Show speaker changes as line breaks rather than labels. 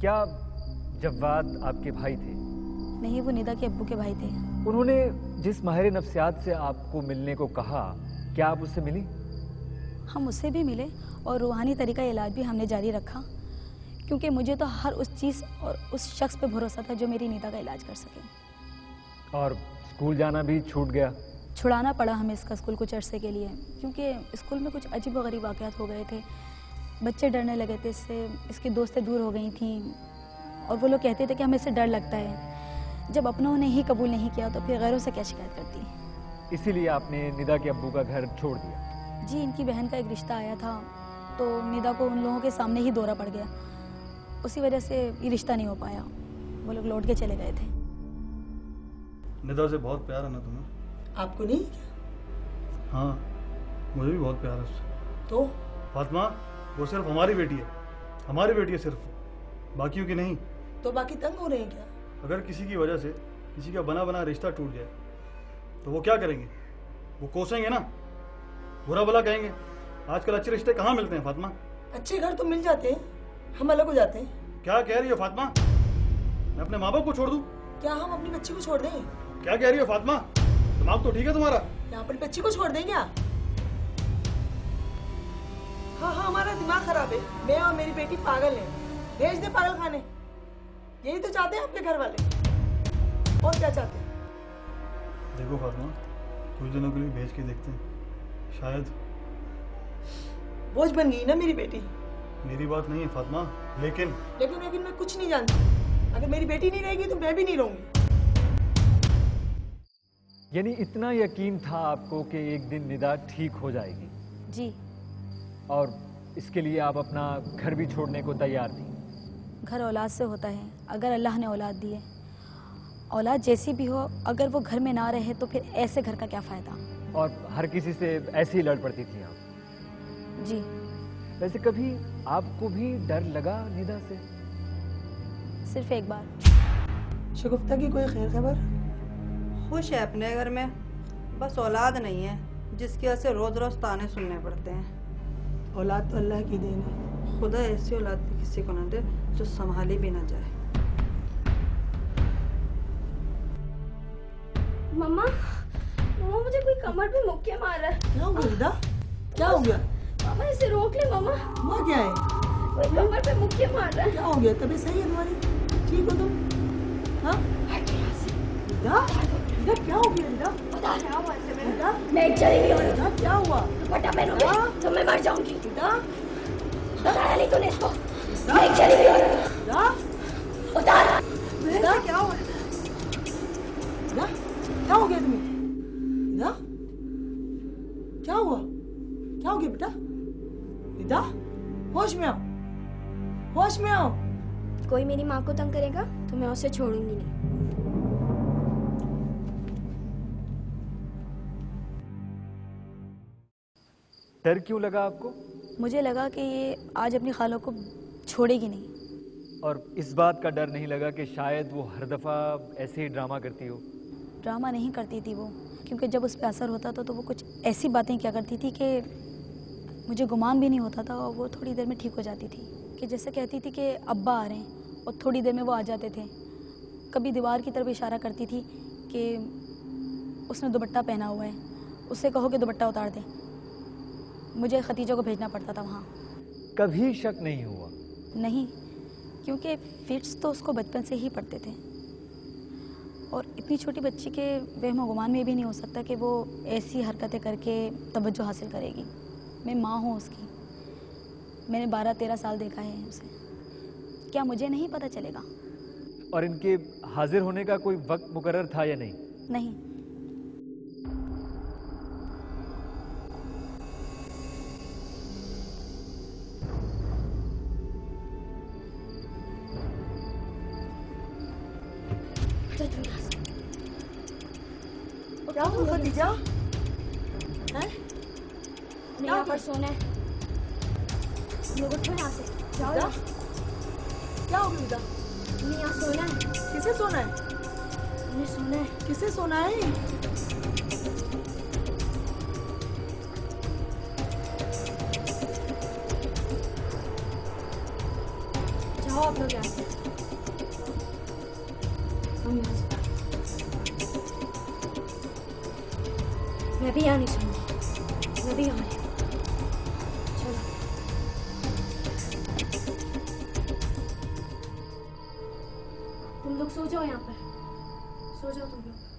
क्या जव्वाद आपके भाई थे?
नहीं, वो निदा के अब्बू के भाई थे।
उन्होंने जिस माहिर नफ्सियात से आपको मिलने को कहा, क्या आप उससे मिली?
हम उससे भी मिले और रूहानी तरीका इलाज भी हमने जारी रखा, क्योंकि मुझे तो हर उस चीज़ और उस शख्स पे भरोसा था जो मेरी निदा का इलाज कर सके।
और स्कूल जाना भी छूट गया?
छुड़ाना पड़ा हमें इसका स्कूल कुछ अरसे के लिए, क्योंकि स्कूल में कुछ अजीब व गरीब वाक़यात हो गए थे। बच्चे डरने लगे थे इससे, इसकी दोस्तें दूर हो गई थीं और वो लोग कहते थे कि हमें इससे डर लगता है। जब अपनों ने ही कबूल नहीं किया तो फिर गैरों से क्या शिकायत करती।
इसीलिए आपने निदा के अब्बू का घर छोड़ दिया?
जी, इनकी बहन का एक रिश्ता आया था तो निदा को उन लोगों के सामने ही दौरा पड़ गया, उसी वजह से ये रिश्ता नहीं हो पाया। वो लोग लौट के चले गए थे।
निदा से बहुत प्यार है ना तुम्हें?
आपको नहीं?
हाँ, मुझे भी बहुत प्यार है उससे।
तो
फातिमा, वो सिर्फ हमारी बेटी है, हमारी बेटी है सिर्फ, बाकियों की नहीं।
तो बाकी तंग हो रहे हैं क्या?
अगर किसी की वजह से किसी का बना बना रिश्ता टूट जाए तो वो क्या करेंगे? वो कोसेंगे ना, बुरा भला कहेंगे। आजकल अच्छे रिश्ते कहाँ मिलते हैं फातिमा?
अच्छे घर तो मिल जाते हैं, हम अलग हो जाते हैं।
क्या कह रही हो फातिमा? मैं अपने माँ बाप को छोड़ दूँ?
क्या हम अपनी बच्ची को छोड़ दें?
क्या कह रही हो फातिमा? दिमाग तो ठीक है तुम्हारा?
क्या अपनी बच्ची को छोड़ दें क्या? हाँ, हमारा दिमाग खराब है। मैं और मेरी बेटी पागल है, भेज दे पागल खाने। यही तो चाहते हैं आपके घर वाले, और क्या चाहते हैं?
देखो फातिमा, कुछ दिनों के लिए भेज के देखते हैं, शायद।
बोझ बन गई ना मेरी बेटी।
मेरी बात नहीं है फातिमा, लेकिन
मैं कुछ नहीं जानती। अगर मेरी बेटी नहीं रहेगी तो मैं भी नहीं रहूंगी।
यानी इतना यकीन था आपको कि एक दिन निदा ठीक हो जाएगी?
जी।
और इसके लिए आप अपना घर भी छोड़ने को तैयार थी?
घर औलाद से होता है, अगर अल्लाह ने औलाद दी है। औलाद जैसी भी हो, अगर वो घर में ना रहे तो फिर ऐसे घर का क्या फ़ायदा।
और हर किसी से ऐसे ही लड़ पड़ती थी आप?
जी।
वैसे कभी आपको भी डर लगा निदा से?
सिर्फ एक बार।
शगुफ्ता की कोई खैर खबर?
खुश है अपने घर में, बस औलाद नहीं है, जिसकी वजह से रोज रोज ताने सुनने पड़ते हैं।
औलाद तो अल्लाह की देन है।
खुदा ऐसी औलाद भी किसी को न दे जो संभाली भी ना जाए।
मम्मा, मुझे कोई कमर पे मुक्के मार रहा है।
क्या हो गया निदा? क्या हो गया?
मामा इसे रोक ले। मामा,
हुआ क्या है?
कोई कमर पे मुक्के मार रहा है।
क्या हो गया? तबीयत सही है तुम्हारी? ठीक हो तुम? हाँ? निदा, निदा क्या हो गया निदा?
पता क्या हुआ इसे?
निदा,
मैं एक चली गई।
निदा क्या हुआ?
दुपट्टा पहनोगे तो मैं मर जाऊंगी।
निदा,
बताया नहीं तूने इसको? मैं एक चली गई।
निदा,
उतार।
निदा क्या हुआ? निदा, क्या हो गया तुम्हें? निदा, क्या हुआ? क्या हो गया बेटा? निदा, होश में आओ, होश में आओ।
कोई मेरी माँ को तंग करेगा तो मैं उसे छोड़ूंगी नहीं।
डर क्यों लगा आपको?
मुझे लगा कि ये आज अपनी खालों को छोड़ेगी नहीं।
और इस बात का डर नहीं लगा कि शायद वो हर दफ़ा ऐसे ही ड्रामा करती हो?
ड्रामा नहीं करती थी वो, क्योंकि जब उस पर असर होता था तो वो कुछ ऐसी बातें क्या करती थी कि मुझे गुमान भी नहीं होता था, और वो थोड़ी देर में ठीक हो जाती थी। कि जैसे कहती थी कि अब्बा आ रहे हैं और थोड़ी देर में वो आ जाते थे। कभी दीवार की तरफ इशारा करती थी कि उसने दुपट्टा पहना हुआ है, उससे कहो कि दुपट्टा उतार दे। मुझे खतीजा को भेजना पड़ता था वहाँ।
कभी शक नहीं हुआ?
नहीं, क्योंकि फिट्स तो उसको बचपन से ही पड़ते थे, और इतनी छोटी बच्ची के वहम गुमान में भी नहीं हो सकता कि वो ऐसी हरकतें करके तवज्जो हासिल करेगी। मैं माँ हूँ उसकी, मैंने 12-13 साल देखा है उसे। क्या मुझे नहीं पता चलेगा?
और इनके हाजिर होने का कोई वक्त मुकर्रर था या नहीं?
नहीं।
क्या हुआ खतीजा? हैं?
नहीं, यहाँ पर सोना है। लोग उठो यहाँ से, जाओ यहाँ।
क्या हो गया निदा?
नहीं, यहाँ सोना है।
किसे सोना है?
उन्हें सोना है।
किसे सोना है?
जाओ आप लोग यहाँ से। मैं भी यहाँ नहीं सोऊंगी, मैं भी यहाँ नहीं। चलो। तुम लोग सो जाओ यहाँ पर, सो जाओ तुम लोग।